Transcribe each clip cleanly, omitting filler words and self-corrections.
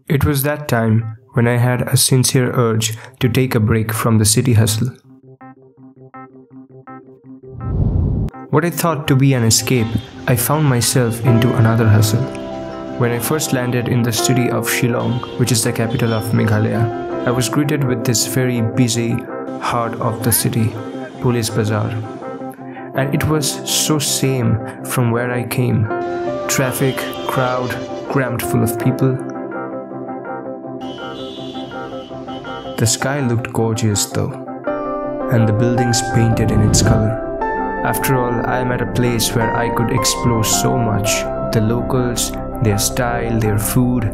It was that time when I had a sincere urge to take a break from the city hustle. What I thought to be an escape, I found myself into another hustle. When I first landed in the city of Shillong, which is the capital of Meghalaya, I was greeted with this very busy heart of the city, Police Bazaar. And it was so same from where I came. Traffic, crowd, crammed full of people. The sky looked gorgeous though, and the buildings painted in its color. After all, I am at a place where I could explore so much. The locals, their style, their food,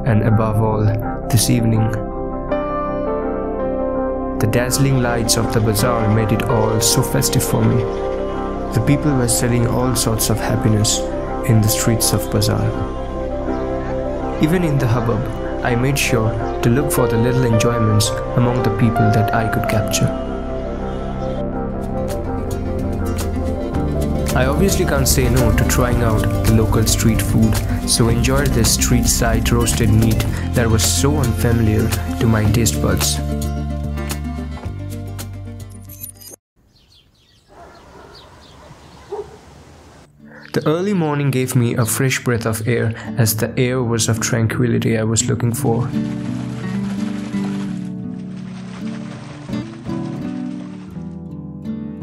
and above all, this evening. The dazzling lights of the bazaar made it all so festive for me. The people were selling all sorts of happiness in the streets of bazaar. Even in the hubbub, I made sure to look for the little enjoyments among the people that I could capture. I obviously can't say no to trying out the local street food, so enjoyed this street-side roasted meat that was so unfamiliar to my taste buds. The early morning gave me a fresh breath of air, as the air was of tranquility I was looking for.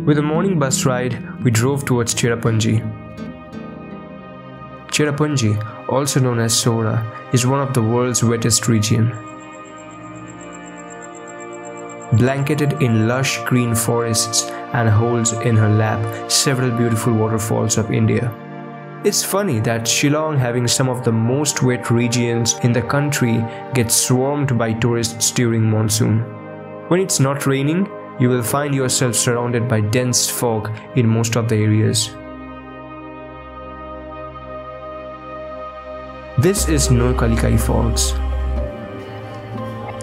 With a morning bus ride, we drove towards Cherrapunji. Cherrapunji, also known as Sora, is one of the world's wettest regions. Blanketed in lush green forests and holds in her lap several beautiful waterfalls of India. It's funny that Shillong, having some of the most wet regions in the country, gets swarmed by tourists during monsoon. When it's not raining, you will find yourself surrounded by dense fog in most of the areas. This is Nohkalikai Falls.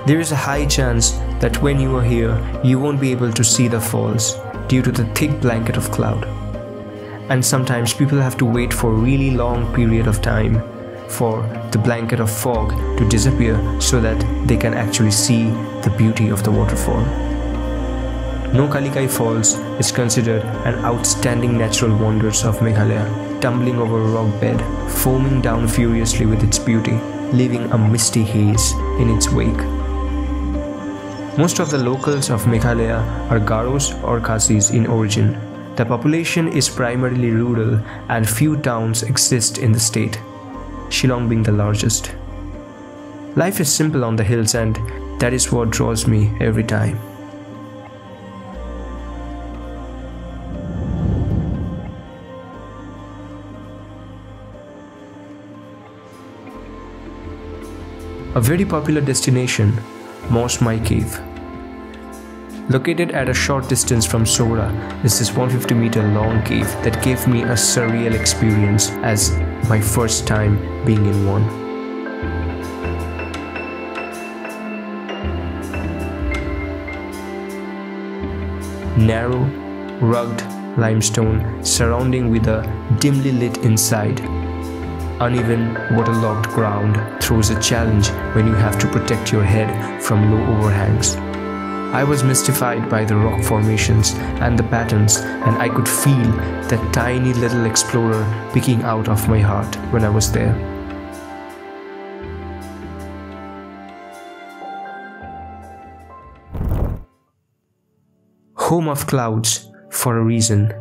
There is a high chance that when you are here, you won't be able to see the falls due to the thick blanket of cloud. And sometimes people have to wait for a really long period of time for the blanket of fog to disappear so that they can actually see the beauty of the waterfall. Nohkalikai Falls is considered an outstanding natural wonder of Meghalaya, tumbling over a rock bed, foaming down furiously with its beauty, leaving a misty haze in its wake. Most of the locals of Meghalaya are Garos or Khasis in origin. The population is primarily rural and few towns exist in the state, Shillong being the largest. Life is simple on the hills, and that is what draws me every time. A very popular destination, Mawsmai Cave. Located at a short distance from Sora is this 150-meter long cave that gave me a surreal experience as my first time being in one. Narrow, rugged limestone surrounding with a dimly lit inside. Uneven, waterlogged ground throws a challenge when you have to protect your head from low overhangs. I was mystified by the rock formations and the patterns, and I could feel that tiny little explorer peeking out of my heart when I was there. Home of clouds for a reason.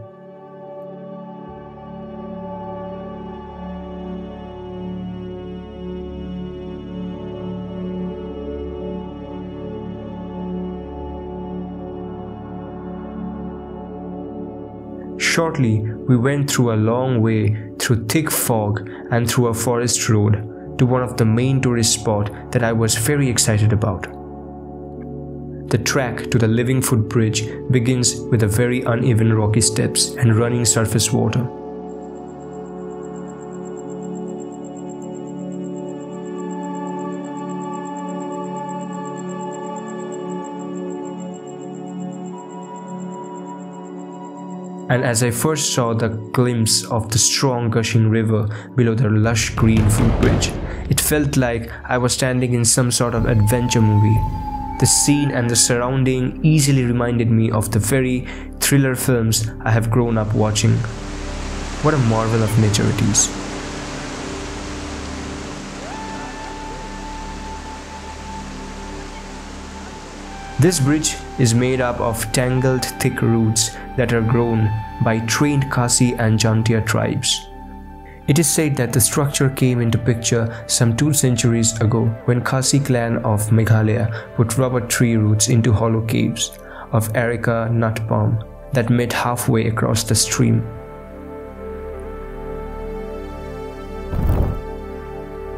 Shortly, we went through a long way through thick fog and through a forest road to one of the main tourist spots that I was very excited about. The track to the Living Footbridge begins with a very uneven rocky steps and running surface water. And as I first saw the glimpse of the strong gushing river below the lush green footbridge, it felt like I was standing in some sort of adventure movie. The scene and the surrounding easily reminded me of the very thriller films I have grown up watching. What a marvel of nature it is. This bridge is made up of tangled thick roots that are grown by trained Khasi and Jantia tribes. It is said that the structure came into picture some 2 centuries ago when Khasi clan of Meghalaya put rubber tree roots into hollow caves of Areca nut palm that met halfway across the stream.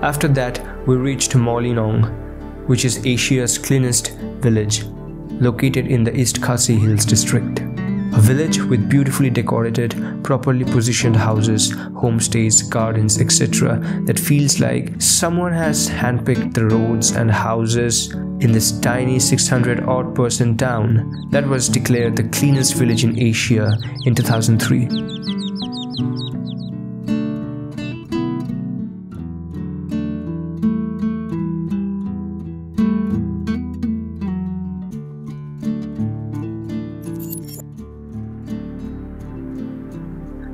After that, we reached Mawlynnong, which is Asia's cleanest village, located in the East Khasi Hills district. A village with beautifully decorated, properly positioned houses, homestays, gardens, etc. that feels like someone has handpicked the roads and houses in this tiny 600-odd person town that was declared the cleanest village in Asia in 2003.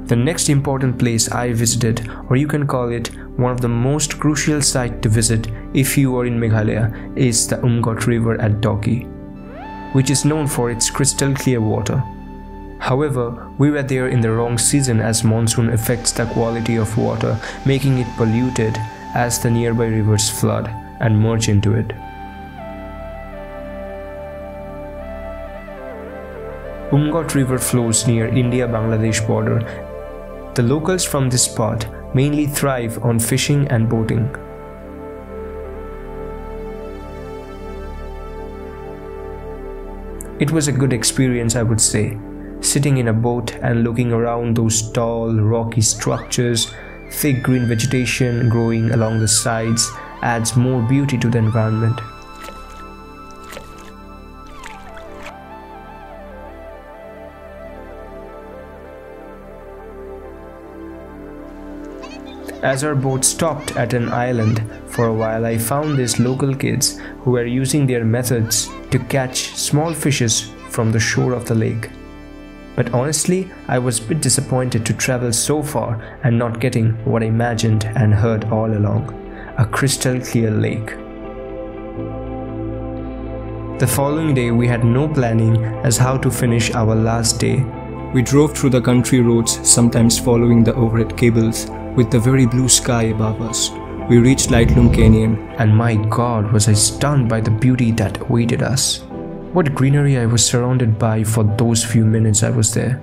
The next important place I visited, or you can call it one of the most crucial sites to visit if you are in Meghalaya, is the Umngot River at Doki, which is known for its crystal clear water. However, we were there in the wrong season as monsoon affects the quality of water, making it polluted as the nearby rivers flood and merge into it. Umngot River flows near India-Bangladesh border. The locals from this spot mainly thrive on fishing and boating. It was a good experience, I would say. Sitting in a boat and looking around those tall, rocky structures, thick green vegetation growing along the sides adds more beauty to the environment. As our boat stopped at an island for a while, I found these local kids who were using their methods to catch small fishes from the shore of the lake. But honestly, I was a bit disappointed to travel so far and not getting what I imagined and heard all along, a crystal clear lake. The following day we had no planning as how to finish our last day. We drove through the country roads, sometimes following the overhead cables, with the very blue sky above us. We reached Lapynshongdor Canyon, and my god, was I stunned by the beauty that awaited us. What greenery I was surrounded by for those few minutes I was there.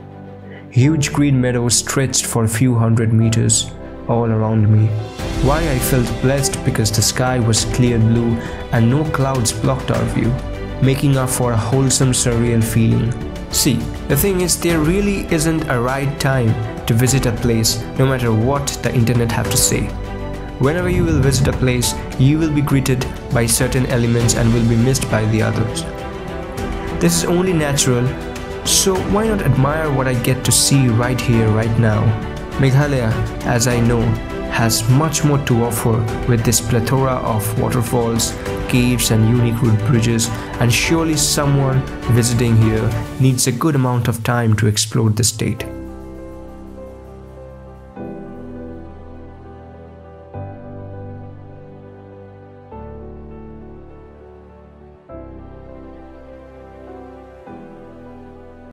Huge green meadows stretched for a few hundred meters all around me. Why I felt blessed because the sky was clear blue and no clouds blocked our view, making up for a wholesome surreal feeling. See, the thing is, there really isn't a right time to visit a place, no matter what the internet have to say. Whenever you will visit a place, you will be greeted by certain elements and will be missed by the others. This is only natural, so why not admire what I get to see right here, right now? Meghalaya, as I know, has much more to offer with this plethora of waterfalls, caves and unique wood bridges, and surely someone visiting here needs a good amount of time to explore the state.